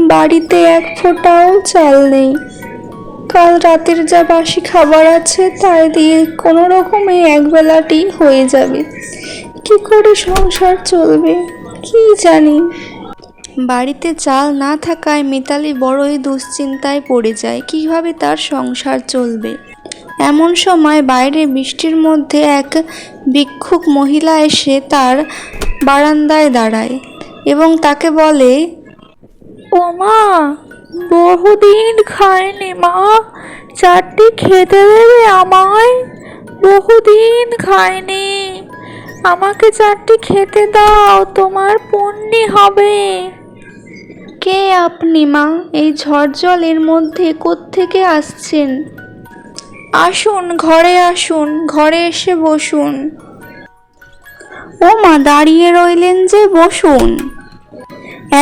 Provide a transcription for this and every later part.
বাড়িতে এক ফোঁটাও চাল নেই। কাল রাতের যা বাসি খাবার আছে তাই দিয়ে কোনো রকমে একবেলাটি হয়ে যাবে। কি করে সংসার চলবে কি জানি। বাড়িতে চাল না থাকায় মিতালি বড়ই দুশ্চিন্তায় পড়ে যায়, কিভাবে তার সংসার চলবে। এমন সময় বাইরে বৃষ্টির মধ্যে এক ভিক্ষুক মহিলা এসে তার বারান্দায় দাঁড়ায় এবং তাকে বলে, ও মা, বহুদিন খাইনি মা, চারটি খেতে দেবে আমায়? বহুদিন খাইনি, আমাকে চারটি খেতে দাও, তোমার পুণ্যি হবে। কে আপনি মা? এই ঝড় জলের মধ্যে কোত্থেকে আসছেন? আসুন, ঘরে আসুন, ঘরে এসে বসুন। ও মা, দাঁড়িয়ে রইলেন যে, বসুন।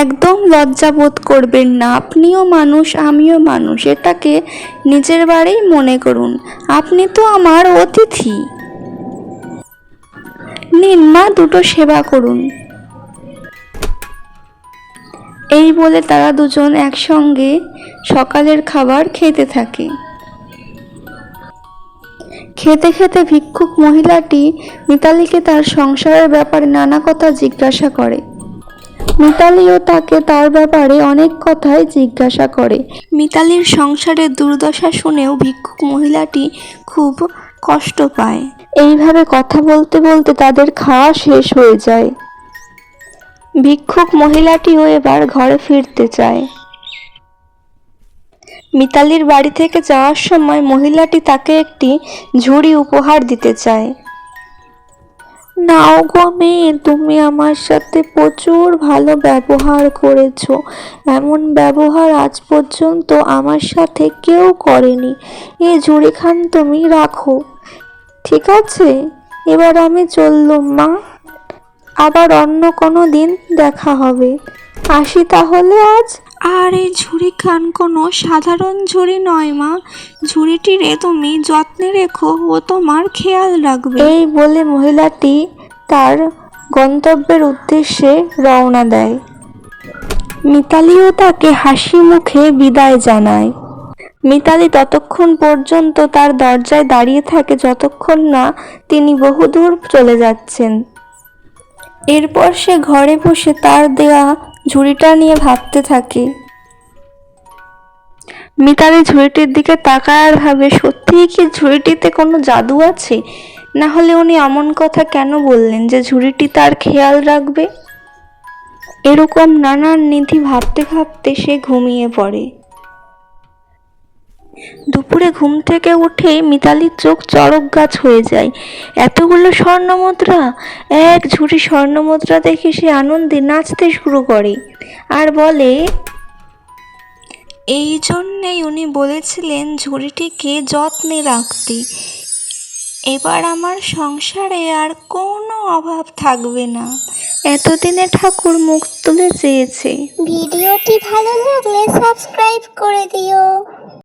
একদম লজ্জাবোধ করবেন না, আপনিও মানুষ আমিও মানুষ, এটাকে নিজের বাড়ি মনে করুন। আপনি তো আমার অতিথি। নিন মা, দুটো সেবা করুন। এই বলে তারা দুজন একসঙ্গে সকালের খাবার খেতে থাকে। খেতে খেতে ভিক্ষুক মহিলাটি মিতালিকে তার সংসারের ব্যাপারে নানা কথা জিজ্ঞাসা করে। মিতালিও তাকে তার ব্যাপারে অনেক কথাই জিজ্ঞাসা করে। মিতালির সংসারের দুর্দশা শুনেও ভিক্ষুক মহিলাটি খুব কষ্ট পায়। এইভাবে কথা বলতে বলতে তাদের খাওয়া শেষ হয়ে যায়। ভিক্ষুক মহিলাটিও এবার ঘরে ফিরতে চায়। মিতালির বাড়ি থেকে যাওয়ার সময় মহিলাটি তাকে একটি ঝুড়ি উপহার দিতে চায়। নাও গো মেয়ে, তুমি আমার সাথে প্রচুর ভালো ব্যবহার করেছো। এমন ব্যবহার আজ পর্যন্ত আমার সাথে কেউ করেনি। এই ঝুড়িখান তুমি রাখো, ঠিক আছে? এবার আমি চললুম মা, আবার অন্য কোনো দিন দেখা হবে। আসি তাহলে আজ। আর এই ঝুড়িখান কোনো সাধারণ ঝুড়ি নয় মা, ঝুড়িটিরে তুমি যত্নে রেখো, ও তোমার খেয়াল রাখবে। এই বলে মহিলাটি তার গন্তব্যের উদ্দেশ্যে রওনা দেয়। মিতালিও তাকে হাসি মুখে বিদায় জানায়। মিতালি ততক্ষণ পর্যন্ত তার দরজায় দাঁড়িয়ে থাকে যতক্ষণ না তিনি বহুদূর চলে যাচ্ছেন। এরপর সে ঘরে বসে তার দেয়া ঝুড়িটা নিয়ে ভাবতে থাকে। মিতালি ঝুড়িটির দিকে তাকায় আর ভাবে, সত্যিই কি ঝুড়িটিতে কোনো জাদু আছে? না হলে উনি এমন কথা কেন বললেন যে ঝুড়িটি তার খেয়াল রাখবে? এরকম নানান নিধি ভাবতে ভাবতে সে ঘুমিয়ে পড়ে। দুপুরে ঘুম থেকে উঠেই মিতালির চোখ চড়ক গাছ হয়ে যায়। এতগুলো স্বর্ণমুদ্রা! এক ঝুড়ি স্বর্ণমুদ্রা দেখে সে আনন্দে নাচতে শুরু করে আর বলে, এই জন্যেই উনি বলেছিলেন ঝুড়িটিকে যত্নে রাখতে। এবার আমার সংসারে আর কোনো অভাব থাকবে না। এতদিনে ঠাকুর মুখ তুলে চেয়েছে। ভিডিওটি ভালো লাগলে সাবস্ক্রাইব করে দিও।